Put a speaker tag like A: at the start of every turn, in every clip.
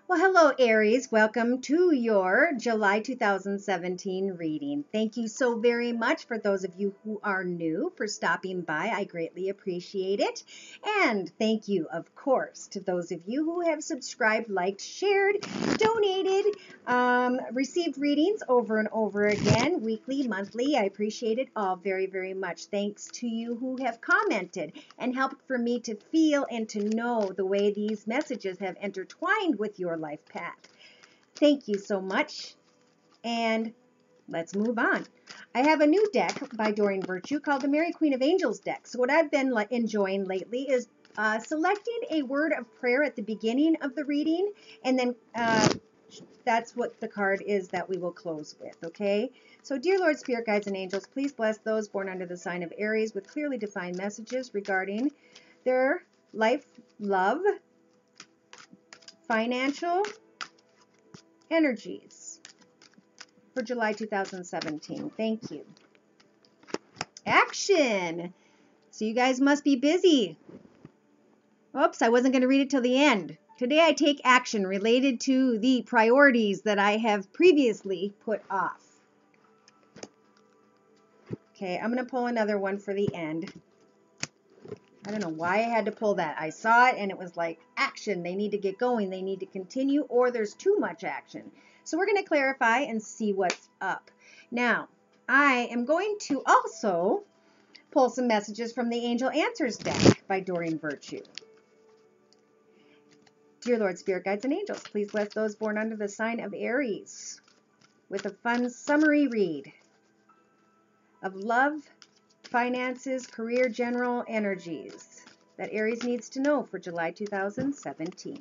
A: Well, hello, Aries. Welcome to your July 2017 reading. Thank you so very much for those of you who are new for stopping by. I greatly appreciate it. And thank you, of course, to those of you who have subscribed, liked, shared, donated, received readings over and over again, weekly, monthly. I appreciate it all very, very much. Thanks to you who have commented and helped for me to feel and to know the way these messages have intertwined with your life path. Thank you so much, and let's move on. I have a new deck by Doreen Virtue called the Mary Queen of Angels deck. So what I've been enjoying lately is selecting a word of prayer at the beginning of the reading, and then that's what the card is that we will close with, okay? So, dear Lord, Spirit Guides, and Angels, please bless those born under the sign of Aries with clearly defined messages regarding their life, love, financial energies for July 2017. Thank you. Action! So you guys must be busy. Oops, I wasn't going to read it till the end. Today I take action related to the priorities that I have previously put off. Okay, I'm going to pull another one for the end. I don't know why I had to pull that. I saw it and it was like action. They need to get going. They need to continue, or there's too much action. So we're going to clarify and see what's up. Now, I am going to also pull some messages from the Angel Answers deck by Doreen Virtue. Dear Lord, Spirit Guides, and Angels, please bless those born under the sign of Aries with a fun summary read of love, finances, career, general energies that Aries needs to know for July 2017.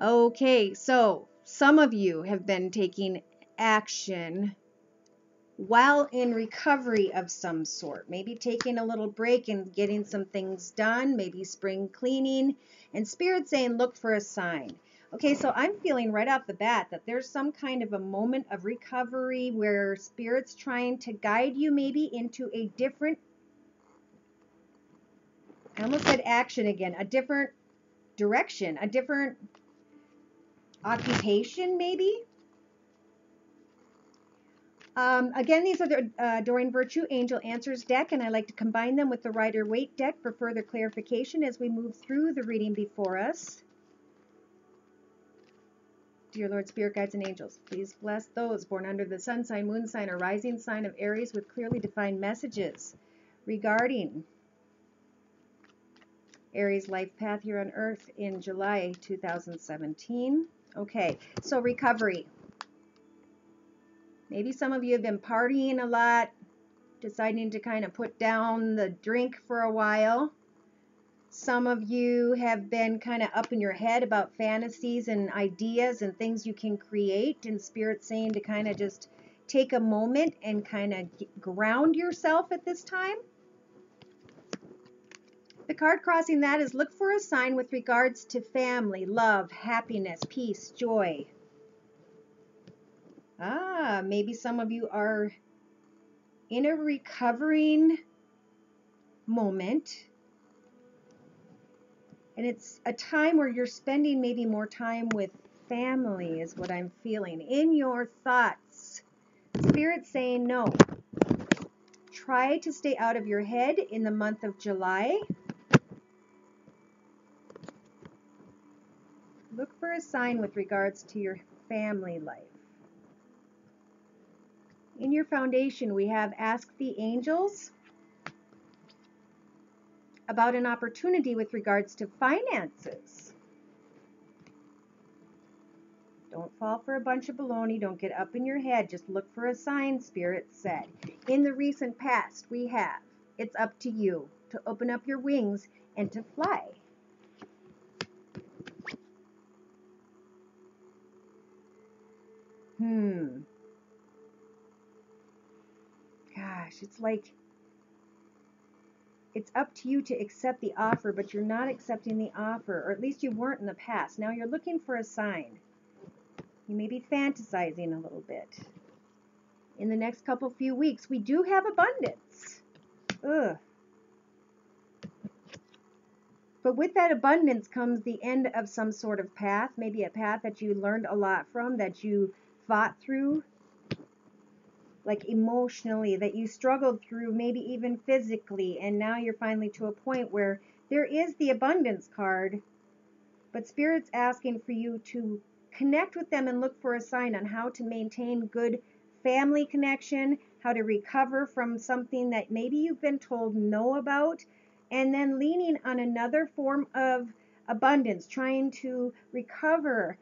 A: Okay, so some of you have been taking action while in recovery of some sort, maybe taking a little break and getting some things done, maybe spring cleaning, and Spirit saying look for a sign. Okay, so I'm feeling right off the bat that there's some kind of a moment of recovery where Spirit's trying to guide you maybe into a different, I almost said action again, a different direction, a different occupation maybe. Again, these are the Doreen Virtue Angel Answers deck, and I like to combine them with the Rider-Waite deck for further clarification as we move through the reading before us. Dear Lord, Spirit Guides, and Angels, please bless those born under the sun sign, moon sign, or rising sign of Aries with clearly defined messages regarding Aries life path here on Earth in July 2017. Okay, so recovery. Maybe some of you have been partying a lot, deciding to kind of put down the drink for a while. Some of you have been kind of up in your head about fantasies and ideas and things you can create, and Spirit's saying to kind of just take a moment and kind of ground yourself at this time. The card crossing that is look for a sign with regards to family, love, happiness, peace, joy. Maybe some of you are in a recovering moment, and it's a time where you're spending maybe more time with family is what I'm feeling. In your thoughts, Spirit's saying no. Try to stay out of your head in the month of July. Look for a sign with regards to your family life. In your foundation, we have Ask the Angels about an opportunity with regards to finances. Don't fall for a bunch of baloney. Don't get up in your head. Just look for a sign, Spirit said. In the recent past, we have, it's up to you to open up your wings and to fly. Gosh, it's like it's up to you to accept the offer, but you're not accepting the offer, or at least you weren't in the past. Now you're looking for a sign. You may be fantasizing a little bit. In the next few weeks, we do have abundance. Ugh. But with that abundance comes the end of some sort of path, maybe a path that you learned a lot from, that you fought through, like emotionally, that you struggled through, maybe even physically, and now you're finally to a point where there is the abundance card, but Spirit's asking for you to connect with them and look for a sign on how to maintain good family connection, how to recover from something that maybe you've been told no about, and then leaning on another form of abundance, trying to recover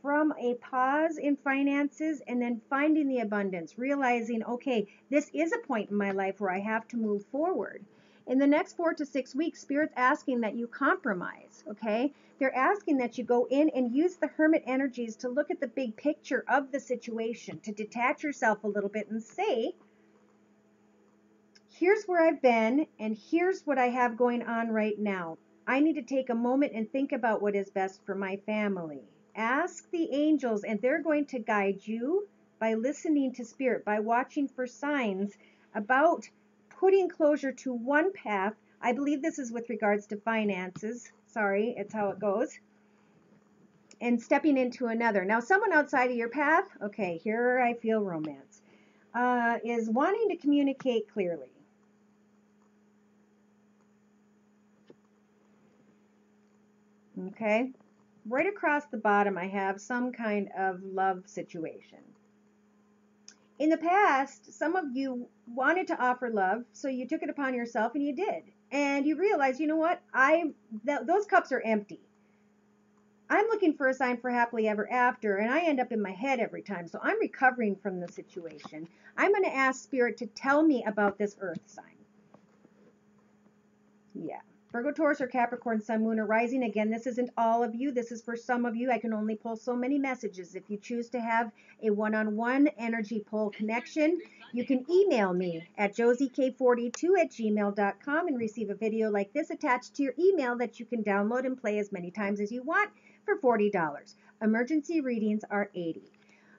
A: from a pause in finances and then finding the abundance, realizing, okay, this is a point in my life where I have to move forward. In the next 4 to 6 weeks, Spirit's asking that you compromise, okay? They're asking that you go in and use the hermit energies to look at the big picture of the situation, to detach yourself a little bit and say, here's where I've been and here's what I have going on right now. I need to take a moment and think about what is best for my family. Ask the angels, and they're going to guide you by listening to Spirit, by watching for signs about putting closure to one path. I believe this is with regards to finances. Sorry, it's how it goes. And stepping into another. Now, someone outside of your path, okay, here I feel romance, is wanting to communicate clearly. Okay, right across the bottom, I have some kind of love situation. In the past, some of you wanted to offer love, so you took it upon yourself and you did. And you realized, you know what? Those cups are empty. I'm looking for a sign for happily ever after, and I end up in my head every time. So I'm recovering from the situation. I'm going to ask Spirit to tell me about this earth sign. Yeah. Virgo, Taurus, or Capricorn, Sun, Moon, or Rising. Again, this isn't all of you. This is for some of you. I can only pull so many messages. If you choose to have a one-on-one energy pull connection, you can email me at josiek42@gmail.com and receive a video like this attached to your email that you can download and play as many times as you want for $40. Emergency readings are $80.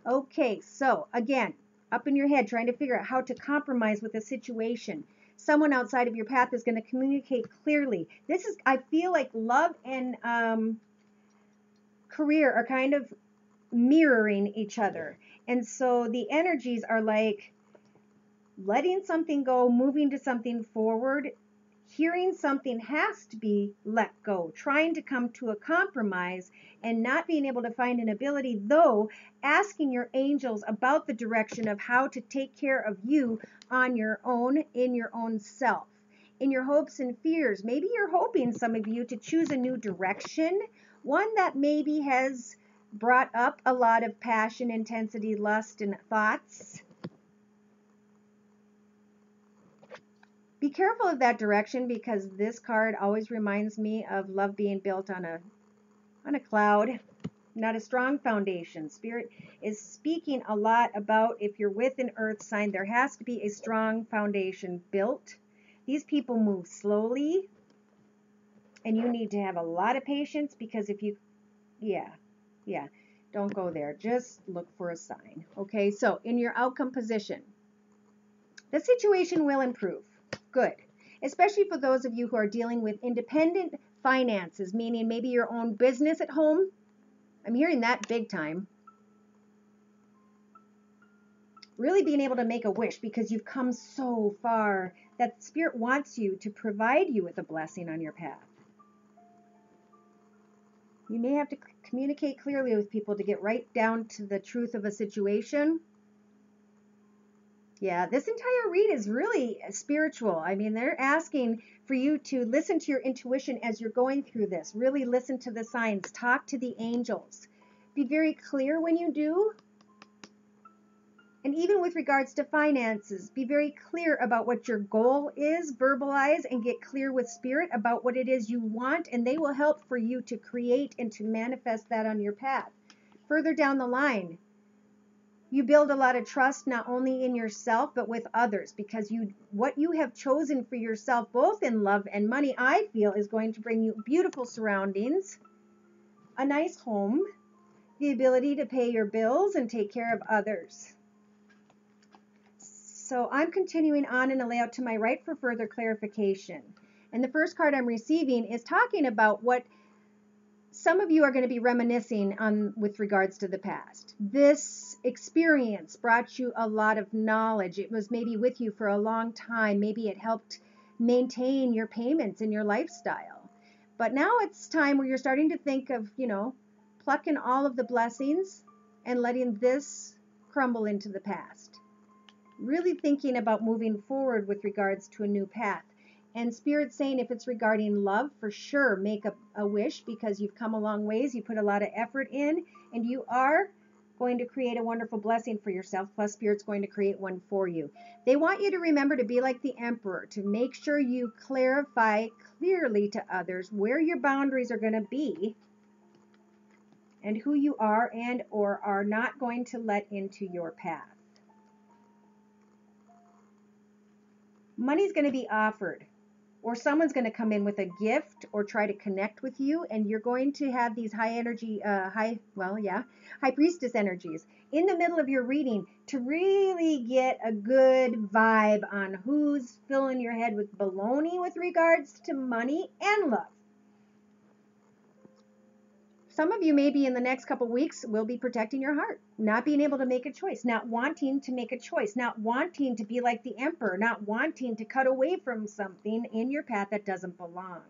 A: Okay, so again, up in your head, trying to figure out how to compromise with a situation. Someone outside of your path is going to communicate clearly. This is, I feel like love and career are kind of mirroring each other. And so the energies are like letting something go, moving to something forward, hearing something has to be let go, trying to come to a compromise and not being able to find an ability, though asking your angels about the direction of how to take care of you on your own, in your own self, in your hopes and fears. Maybe you're hoping, some of you, to choose a new direction, one that maybe has brought up a lot of passion, intensity, lust, and thoughts. Be careful of that direction, because this card always reminds me of love being built on a cloud, not a strong foundation. Spirit is speaking a lot about, if you're with an earth sign, there has to be a strong foundation built. These people move slowly, and you need to have a lot of patience, because if you, yeah, don't go there. Just look for a sign. Okay, so in your outcome position, the situation will improve. Good. Especially for those of you who are dealing with independent finances, meaning maybe your own business at home. I'm hearing that big time. Really being able to make a wish, because you've come so far that Spirit wants you to provide you with a blessing on your path. You may have to communicate clearly with people to get right down to the truth of a situation. Yeah, this entire read is really spiritual. I mean, they're asking for you to listen to your intuition as you're going through this. Really listen to the signs. Talk to the angels. Be very clear when you do. And even with regards to finances, be very clear about what your goal is. Verbalize and get clear with Spirit about what it is you want, and they will help for you to create and to manifest that on your path. Further down the line, you build a lot of trust, not only in yourself, but with others, because what you have chosen for yourself, both in love and money, I feel is going to bring you beautiful surroundings, a nice home, the ability to pay your bills and take care of others. So I'm continuing on in a layout to my right for further clarification. And the first card I'm receiving is talking about what some of you are going to be reminiscing on with regards to the past. This experience brought you a lot of knowledge. It was maybe with you for a long time. Maybe it helped maintain your payments and your lifestyle. But now it's time where you're starting to think of, plucking all of the blessings and letting this crumble into the past. Really thinking about moving forward with regards to a new path. And Spirit's saying if it's regarding love, for sure, make a wish, because you've come a long ways. You put a lot of effort in, and you are going to create a wonderful blessing for yourself. Plus, Spirit's going to create one for you. They want you to remember to be like the Emperor, to make sure you clarify clearly to others where your boundaries are going to be and who you are and or are not going to let into your path. Money's going to be offered, or someone's going to come in with a gift or try to connect with you, and you're going to have these high priestess energies in the middle of your reading to really get a good vibe on who's filling your head with baloney with regards to money and love. Some of you maybe in the next couple weeks will be protecting your heart, not being able to make a choice, not wanting to make a choice, not wanting to be like the Emperor, not wanting to cut away from something in your path that doesn't belong.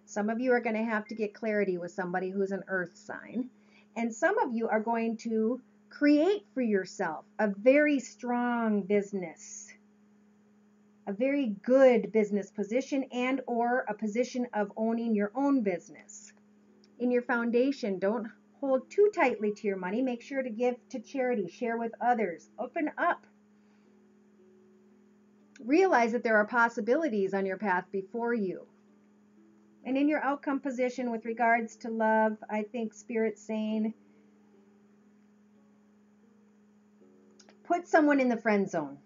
A: Some of you are going to have to get clarity with somebody who's an earth sign. And some of you are going to create for yourself a very strong business, a very good business position, and or a position of owning your own business. In your foundation, don't hold too tightly to your money. Make sure to give to charity, share with others, open up. Realize that there are possibilities on your path before you. And in your outcome position with regards to love, I think Spirit's saying, put someone in the friend zone.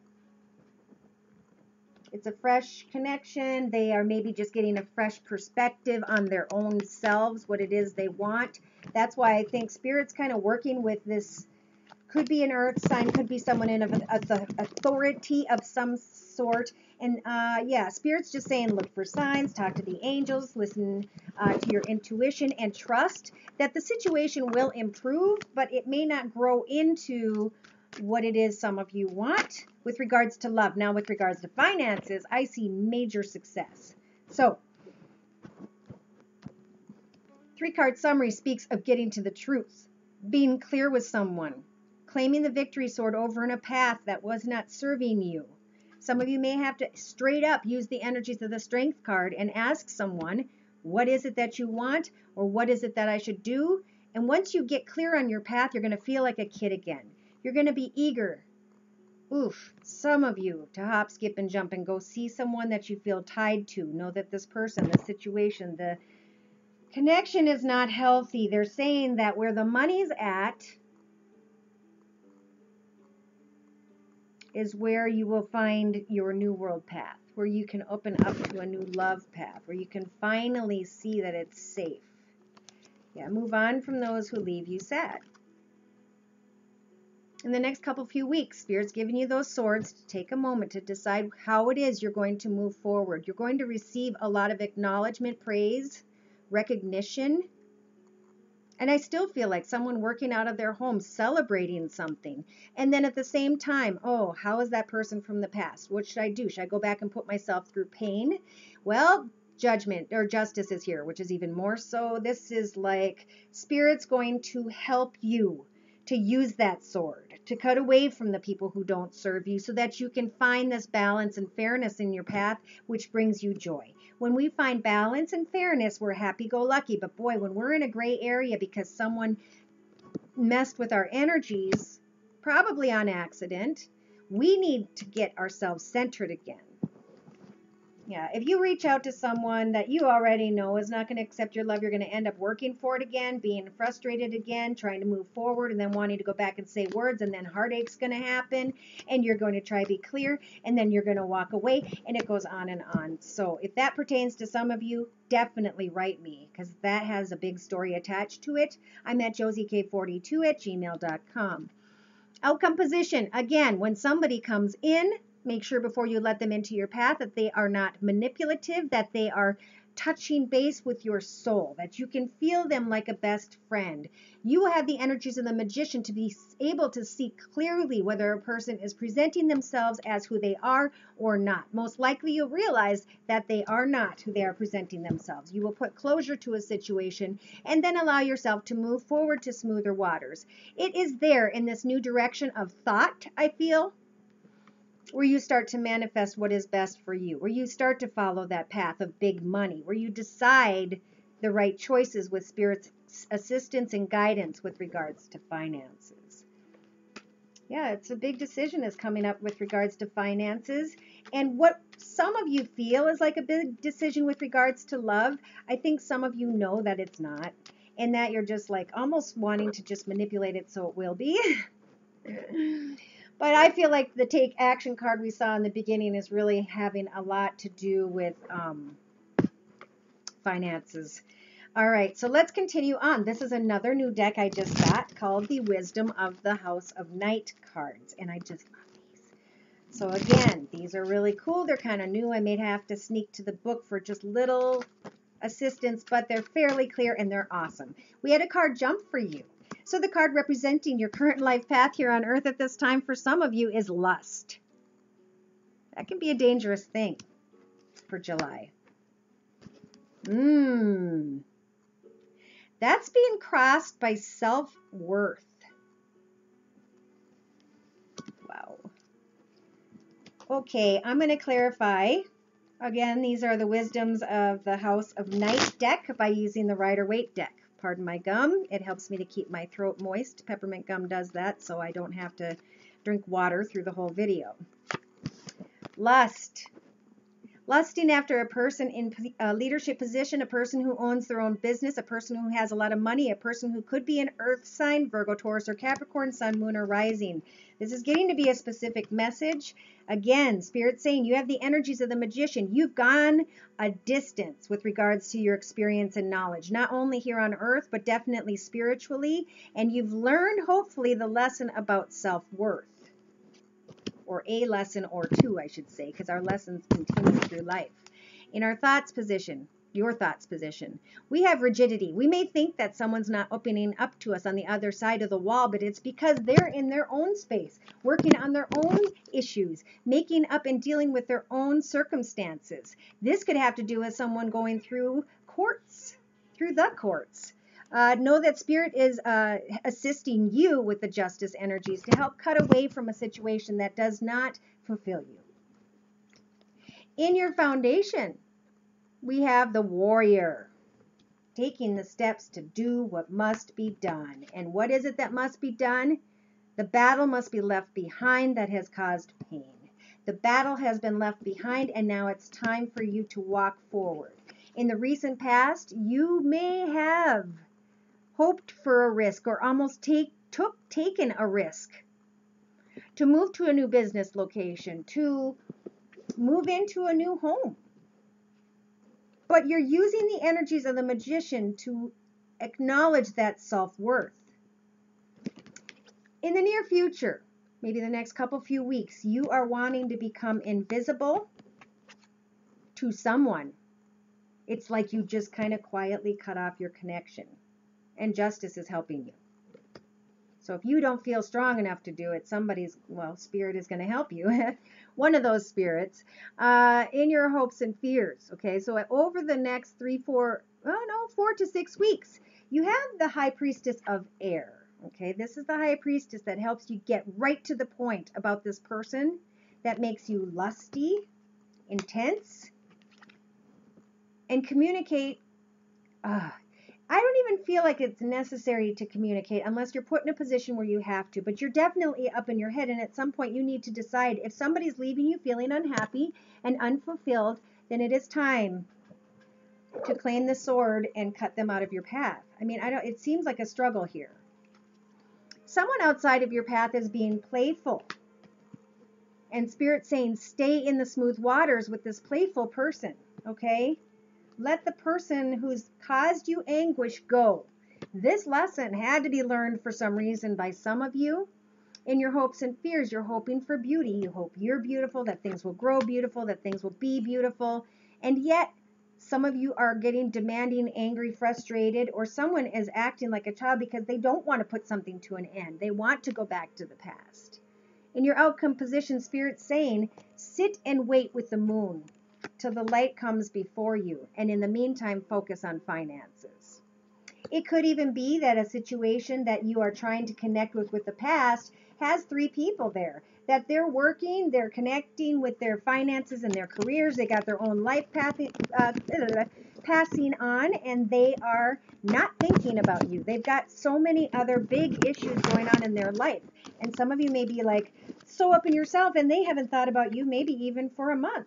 A: It's a fresh connection. They are maybe just getting a fresh perspective on their own selves, what it is they want. That's why I think Spirit's kind of working with this. Could be an earth sign, could be someone in the authority of some sort. And Spirit's just saying look for signs, talk to the angels, listen to your intuition, and trust that the situation will improve, but it may not grow into what it is some of you want with regards to love. Now, with regards to finances, I see major success. So, 3-card summary speaks of getting to the truth, being clear with someone, claiming the victory sword over in a path that was not serving you. Some of you may have to straight up use the energies of the Strength card and ask someone, what is it that you want, or what is it that I should do? And once you get clear on your path, you're going to feel like a kid again. You're going to be eager. Some of you to hop, skip, and jump and go see someone that you feel tied to. Know that this person, the situation, the connection is not healthy. They're saying that where the money's at is where you will find your new world path, where you can open up to a new love path, where you can finally see that it's safe. Move on from those who leave you sad. In the next few weeks, Spirit's giving you those swords to take a moment to decide how it is you're going to move forward. You're going to receive a lot of acknowledgement, praise, recognition. And I still feel like someone working out of their home, celebrating something. And then at the same time, how is that person from the past? What should I do? Should I go back and put myself through pain? Well, judgment or justice is here, which is even more so. This is like Spirit's going to help you to use that sword, to cut away from the people who don't serve you so that you can find this balance and fairness in your path, which brings you joy. When we find balance and fairness, we're happy-go-lucky. But boy, when we're in a gray area because someone messed with our energies, probably on accident, we need to get ourselves centered again. If you reach out to someone that you already know is not going to accept your love, you're going to end up working for it again, being frustrated again, trying to move forward, and then wanting to go back and say words, and then heartache's going to happen, and you're going to try to be clear, and then you're going to walk away, and it goes on and on. So if that pertains to some of you, definitely write me, because that has a big story attached to it. I'm at josiek42@gmail.com. Outcome position. Again, when somebody comes in, Make sure before you let them into your path that they are not manipulative, that they are touching base with your soul, that you can feel them like a best friend. You have the energies of the magician to be able to see clearly whether a person is presenting themselves as who they are or not. Most likely you'll realize that they are not who they are presenting themselves. You will put closure to a situation and then allow yourself to move forward to smoother waters. It is there in this new direction of thought, I feel, where you start to manifest what is best for you, where you start to follow that path of big money, where you decide the right choices with Spirit's assistance and guidance with regards to finances. Yeah, it's a big decision is coming up with regards to finances. And what some of you feel is like a big decision with regards to love, I think some of you know that it's not, and that you're just like almost wanting to just manipulate it so it will be. But I feel like the take action card we saw in the beginning is really having a lot to do with finances. All right, so let's continue on. This is another new deck I just got called the Wisdom of the House of Night cards, and I just love these. So again, these are really cool. They're kind of new. I may have to sneak to the book for just little assistance, but they're fairly clear and they're awesome. We had a card jump for you. So the card representing your current life path here on earth at this time for some of you is lust. That can be a dangerous thing for July. That's being crossed by self-worth. Wow. Okay, I'm going to clarify. Again, these are the wisdoms of the House of Night deck by using the Rider-Waite deck. Pardon my gum. It helps me to keep my throat moist. Peppermint gum does that, so I don't have to drink water through the whole video. Lust. Lusting after a person in a leadership position, a person who owns their own business, a person who has a lot of money, a person who could be an earth sign, Virgo, Taurus, or Capricorn, sun, moon, or rising. This is getting to be a specific message. Again, Spirit saying you have the energies of the magician. You've gone a distance with regards to your experience and knowledge, not only here on earth, but definitely spiritually. And you've learned, hopefully, the lesson about self-worth. Or a lesson or two, I should say, because our lessons continue through life. In our thoughts position, your thoughts position, we have rigidity. We may think that someone's not opening up to us on the other side of the wall, but it's because they're in their own space, working on their own issues, making up and dealing with their own circumstances. This could have to do with someone going through courts, through the courts. Know that Spirit is assisting you with the justice energies to help cut away from a situation that does not fulfill you. In your foundation, we have the warrior, taking the steps to do what must be done. And what is it that must be done? The battle must be left behind that has caused pain. The battle has been left behind, and now it's time for you to walk forward. In the recent past, you may have hoped for a risk or almost taken a risk to move to a new business location, to move into a new home. But you're using the energies of the magician to acknowledge that self-worth. In the near future, maybe the next few weeks, you are wanting to become invisible to someone. It's like you just kind of quietly cut off your connection. And justice is helping you. So if you don't feel strong enough to do it, Spirit is going to help you. One of those spirits in your hopes and fears. Okay, so over the next 4 to 6 weeks, you have the High Priestess of Air. Okay, this is the High Priestess that helps you get right to the point about this person that makes you lusty, intense, and communicate. I don't even feel like it's necessary to communicate unless you're put in a position where you have to, but you're definitely up in your head, and at some point you need to decide if somebody's leaving you feeling unhappy and unfulfilled, then it is time to claim the sword and cut them out of your path. I mean, it seems like a struggle here. Someone outside of your path is being playful, and Spirit's saying stay in the smooth waters with this playful person, okay? Let the person who's caused you anguish go. This lesson had to be learned for some reason by some of you, In your hopes and fears, you're hoping for beauty. You hope you're beautiful, that things will grow beautiful, that things will be beautiful. And yet, some of you are getting demanding, angry, frustrated, or someone is acting like a child because they don't want to put something to an end. They want to go back to the past. In your outcome position, Spirit's saying, sit and wait with the moon till the light comes before you. And in the meantime, focus on finances. It could even be that a situation that you are trying to connect with the past has 3 people there, that they're working, they're connecting with their finances and their careers. They got their own life passing on, and they are not thinking about you. They've got so many other big issues going on in their life. And some of you may be like so up in yourself, and they haven't thought about you maybe even for a month.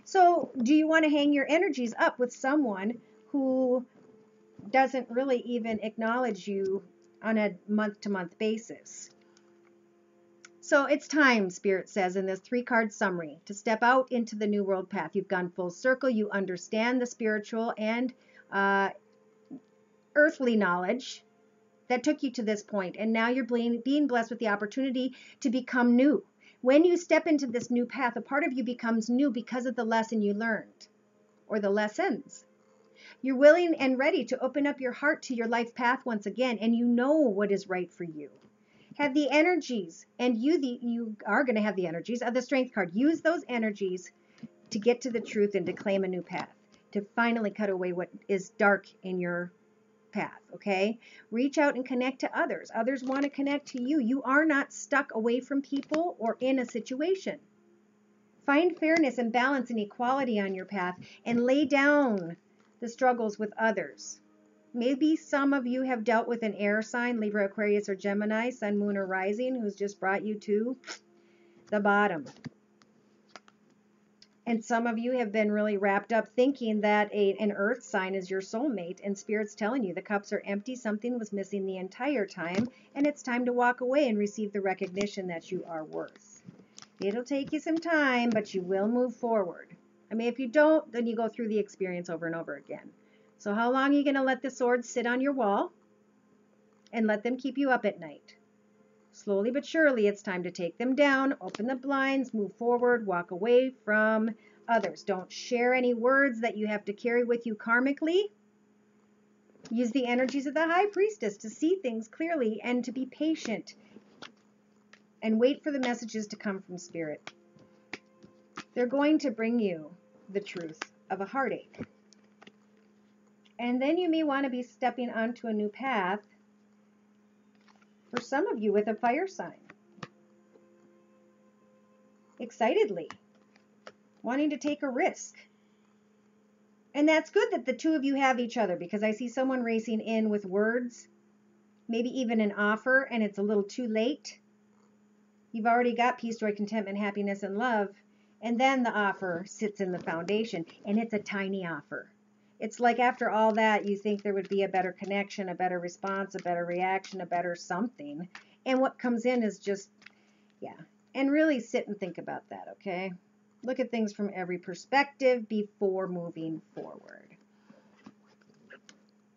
A: So do you want to hang your energies up with someone who doesn't really even acknowledge you on a month-to-month basis? So it's time, Spirit says in this 3-card summary, to step out into the New World path. You've gone full circle. You understand the spiritual and earthly knowledge that took you to this point, and now you're being blessed with the opportunity to become new. When you step into this new path, a part of you becomes new because of the lesson you learned, or the lessons. You're willing and ready to open up your heart to your life path once again, and you know what is right for you. Have the energies, and you are going to have the energies of the Strength card. Use those energies to get to the truth and to claim a new path, to finally cut away what is dark in your path, okay? Reach out and connect to others. Others want to connect to you. You are not stuck away from people or in a situation. Find fairness and balance and equality on your path, and lay down the struggles with others. Maybe some of you have dealt with an air sign, Libra, Aquarius, or Gemini, Sun, Moon, or Rising, who's just brought you to the bottom. And some of you have been really wrapped up thinking that an earth sign is your soulmate, and Spirit's telling you the cups are empty, something was missing the entire time, and it's time to walk away and receive the recognition that you are worth. It'll take you some time, but you will move forward. I mean, if you don't, then you go through the experience over and over again. So how long are you going to let the swords sit on your wall and let them keep you up at night? Slowly but surely, it's time to take them down, open the blinds, move forward, walk away from others. Don't share any words that you have to carry with you karmically. Use the energies of the High Priestess to see things clearly and to be patient and wait for the messages to come from Spirit. They're going to bring you the truth of a heartache. And then you may want to be stepping onto a new path, for some of you with a fire sign. Excitedly, wanting to take a risk. And that's good that the two of you have each other, because I see someone racing in with words, maybe even an offer, and it's a little too late. You've already got peace, joy, contentment, happiness, and love, and then the offer sits in the foundation, and it's a tiny offer. It's like after all that, you think there would be a better connection, a better response, a better reaction, a better something. And what comes in is just, yeah. And really sit and think about that, okay? Look at things from every perspective before moving forward.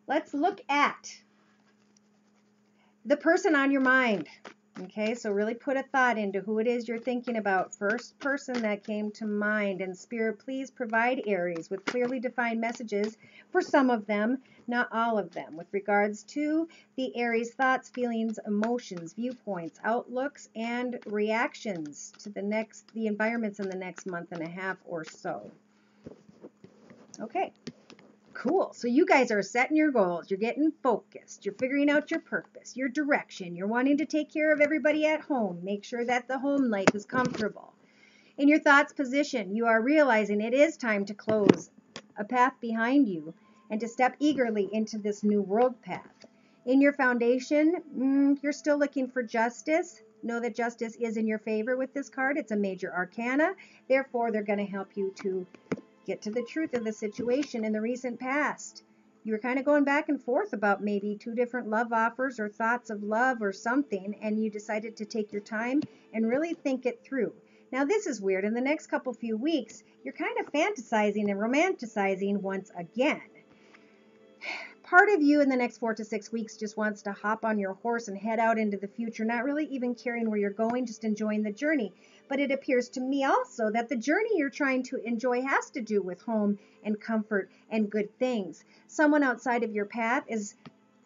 A: Let's look at the person on your mind. Okay, so really put a thought into who it is you're thinking about. First person that came to mind. And Spirit, please provide Aries with clearly defined messages for some of them, not all of them, with regards to the Aries thoughts, feelings, emotions, viewpoints, outlooks, and reactions to the environments in the next month and a half or so. Okay. Cool. So you guys are setting your goals. You're getting focused. You're figuring out your purpose, your direction. You're wanting to take care of everybody at home. Make sure that the home life is comfortable. In your thoughts position, you are realizing it is time to close a path behind you and to step eagerly into this new world path. In your foundation, you're still looking for justice. Know that justice is in your favor with this card. It's a major arcana. Therefore, they're going to help you to get to the truth of the situation in the recent past. You were kind of going back and forth about maybe 2 different love offers or thoughts of love or something, and you decided to take your time and really think it through. Now, this is weird. In the next few weeks, you're kind of fantasizing and romanticizing once again. part of you in the next 4 to 6 weeks just wants to hop on your horse and head out into the future, not really even caring where you're going, just enjoying the journey. But it appears to me also that the journey you're trying to enjoy has to do with home and comfort and good things. Someone outside of your path is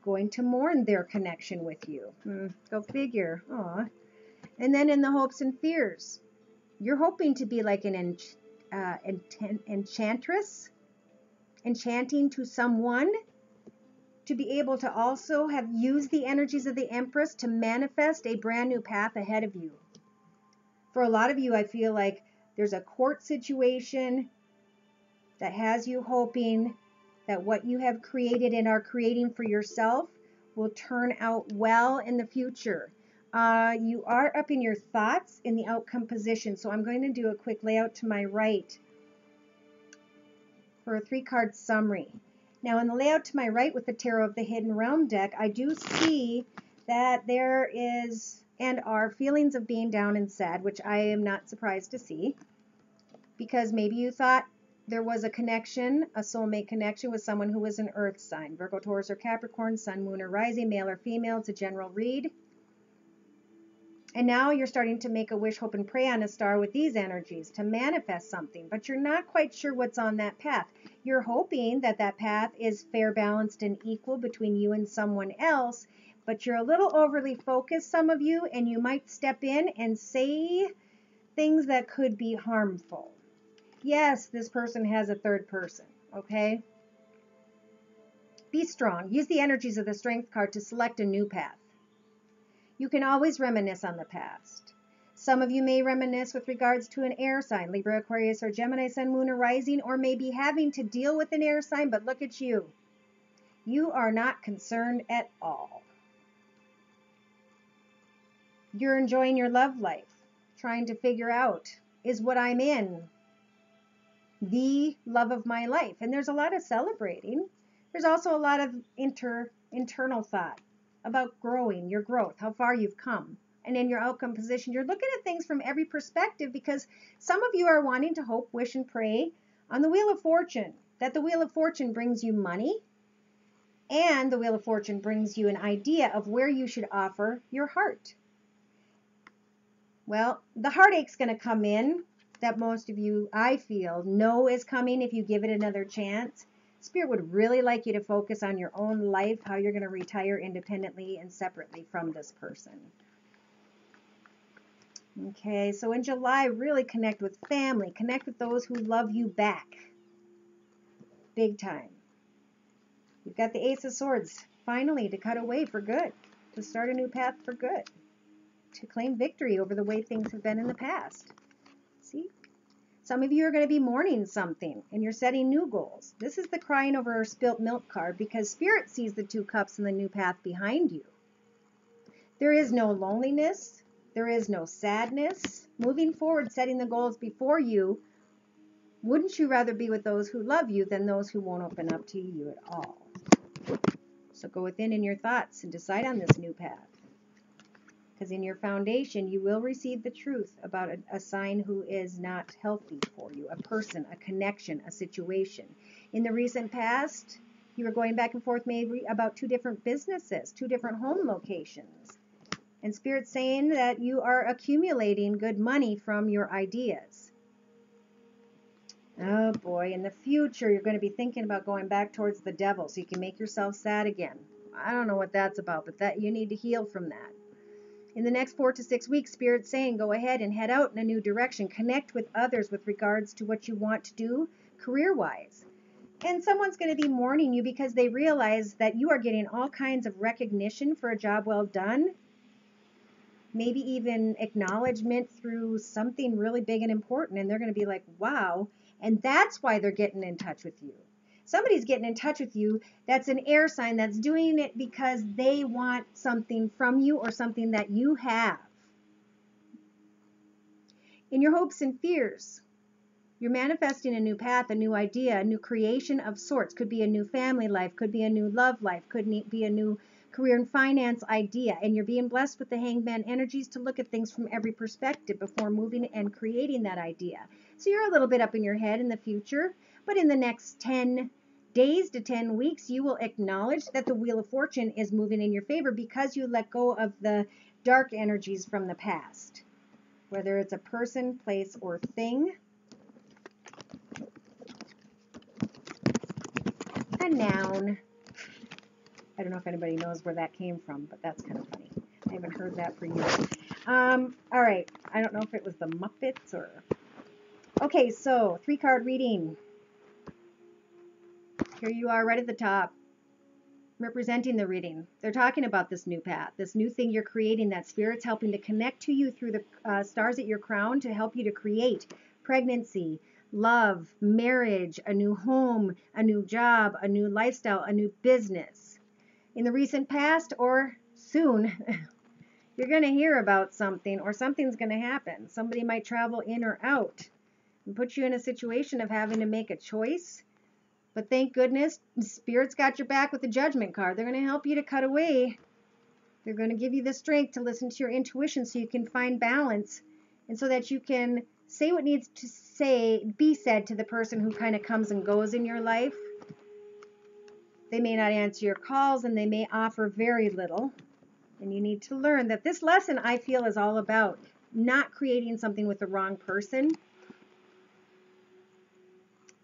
A: going to mourn their connection with you. Go figure. Aw. And then in the hopes and fears, you're hoping to be like an enchantress, enchanting to someone, to be able to also have used the energies of the Empress to manifest a brand new path ahead of you. For a lot of you, I feel like there's a court situation that has you hoping that what you have created and are creating for yourself will turn out well in the future. You are up in your thoughts in the outcome position, so I'm going to do a quick layout to my right for a 3-card summary. Now, in the layout to my right with the Tarot of the Hidden Realm deck, I do see that there is and are feelings of being down and sad, which I am not surprised to see, because maybe you thought there was a connection, a soulmate connection with someone who was an earth sign, Virgo, Taurus, or Capricorn, sun, moon, or rising, male or female. It's a general read. And now you're starting to make a wish, hope, and pray on a star with these energies to manifest something, but you're not quite sure what's on that path. You're hoping that that path is fair, balanced, and equal between you and someone else, but you're a little overly focused, some of you, and you might step in and say things that could be harmful. Yes, this person has a third person, okay? Be strong. Use the energies of the Strength card to select a new path. You can always reminisce on the past. Some of you may reminisce with regards to an air sign, Libra, Aquarius, or Gemini, sun, moon, or rising, or maybe having to deal with an air sign, but look at you. You are not concerned at all. You're enjoying your love life, trying to figure out, is what I'm in the love of my life? And there's a lot of celebrating. There's also a lot of internal thought about growing, your growth, how far you've come. And in your outcome position, you're looking at things from every perspective, because some of you are wanting to hope, wish, and pray on the Wheel of Fortune, that the Wheel of Fortune brings you money, and the Wheel of Fortune brings you an idea of where you should offer your heart. Well, the heartache's going to come in, that most of you, I feel, know is coming if you give it another chance. Spirit would really like you to focus on your own life, how you're going to retire independently and separately from this person. Okay, so in July, really connect with family. Connect with those who love you back. Big time. You've got the Ace of Swords, finally, to cut away for good, to start a new path for good, to claim victory over the way things have been in the past. See? Some of you are going to be mourning something, and you're setting new goals. This is the crying over spilt milk card, because Spirit sees the 2 cups and the new path behind you. There is no loneliness. There is no sadness. Moving forward, setting the goals before you, wouldn't you rather be with those who love you than those who won't open up to you at all? So go within in your thoughts and decide on this new path. Because in your foundation, you will receive the truth about a sign who is not healthy for you, a person, a connection, a situation. In the recent past, you were going back and forth maybe about 2 different businesses, 2 different home locations. And Spirit's saying that you are accumulating good money from your ideas. Oh boy, in the future, you're going to be thinking about going back towards the devil so you can make yourself sad again. I don't know what that's about, but that you need to heal from that. In the next 4 to 6 weeks, Spirit's saying go ahead and head out in a new direction. Connect with others with regards to what you want to do career-wise. And someone's going to be mourning you because they realize that you are getting all kinds of recognition for a job well done. Maybe even acknowledgement through something really big and important. And they're going to be like, wow. And that's why they're getting in touch with you. Somebody's getting in touch with you that's an air sign, that's doing it because they want something from you or something that you have. In your hopes and fears, you're manifesting a new path, a new idea, a new creation of sorts. Could be a new family life, could be a new love life, could be a new career and finance idea. And you're being blessed with the Hangman energies to look at things from every perspective before moving and creating that idea. So you're a little bit up in your head in the future, but in the next 10 days to 10 weeks, you will acknowledge that the Wheel of Fortune is moving in your favor because you let go of the dark energies from the past, whether it's a person, place, or thing. A noun. I don't know if anybody knows where that came from, but that's kind of funny. I haven't heard that for years. All right. I don't know if it was the Muppets or... Okay, so 3-card reading. Here you are right at the top, representing the reading. They're talking about this new path, this new thing you're creating, that Spirit's helping to connect to you through the stars at your crown to help you to create pregnancy, love, marriage, a new home, a new job, a new lifestyle, a new business. In the recent past or soon, you're going to hear about something or something's going to happen. Somebody might travel in or out and put you in a situation of having to make a choice. But thank goodness, Spirit's got your back with the Judgment card. They're going to help you to cut away. They're going to give you the strength to listen to your intuition so you can find balance and so that you can say what needs to be said to the person who kind of comes and goes in your life. They may not answer your calls and they may offer very little. And you need to learn that this lesson, I feel, is all about not creating something with the wrong person.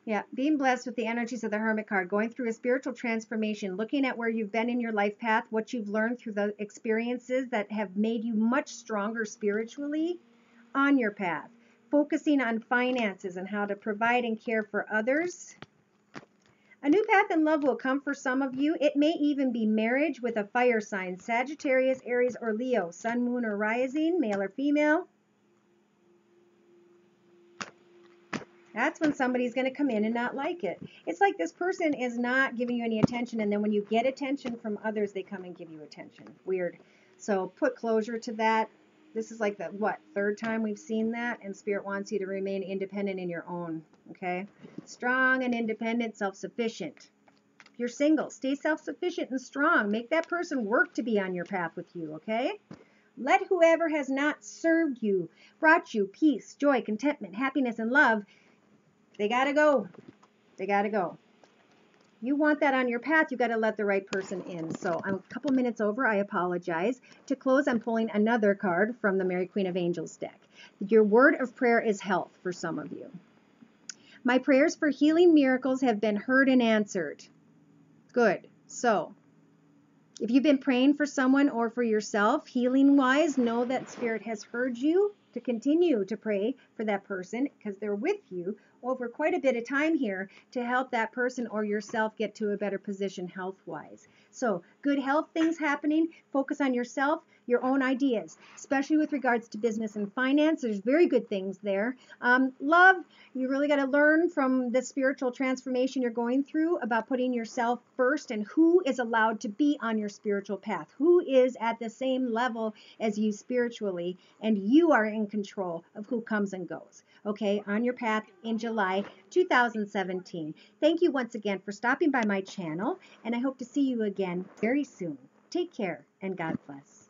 A: Yeah, being blessed with the energies of the Hermit card, going through a spiritual transformation, looking at where you've been in your life path, what you've learned through the experiences that have made you much stronger spiritually on your path, focusing on finances and how to provide and care for others. A new path in love will come for some of you. It may even be marriage with a fire sign, Sagittarius, Aries, or Leo, sun, moon, or rising, male or female. That's when somebody's going to come in and not like it. It's like this person is not giving you any attention, and then when you get attention from others, they come and give you attention. Weird. So put closure to that. This is like the, third time we've seen that, and Spirit wants you to remain independent in your own, okay? Strong and independent, self-sufficient. If you're single, stay self-sufficient and strong. Make that person work to be on your path with you, okay? Let whoever has not served you, brought you peace, joy, contentment, happiness, and love, they got to go. They got to go. You want that on your path, you got to let the right person in. So I'm a couple minutes over. I apologize. To close, I'm pulling another card from the Mary Queen of Angels deck. Your word of prayer is health for some of you. My prayers for healing miracles have been heard and answered. Good. So if you've been praying for someone or for yourself, healing-wise, know that Spirit has heard you to continue to pray for that person because they're with you over quite a bit of time here to help that person or yourself get to a better position health-wise. So good health things happening. Focus on yourself, your own ideas, especially with regards to business and finance. There's very good things there. Love, you really got to learn from the spiritual transformation you're going through about putting yourself first and who is allowed to be on your spiritual path, who is at the same level as you spiritually, and you are in control of who comes and goes. Okay, on your path in July 2017. Thank you once again for stopping by my channel, and I hope to see you again very soon. Take care, and God bless.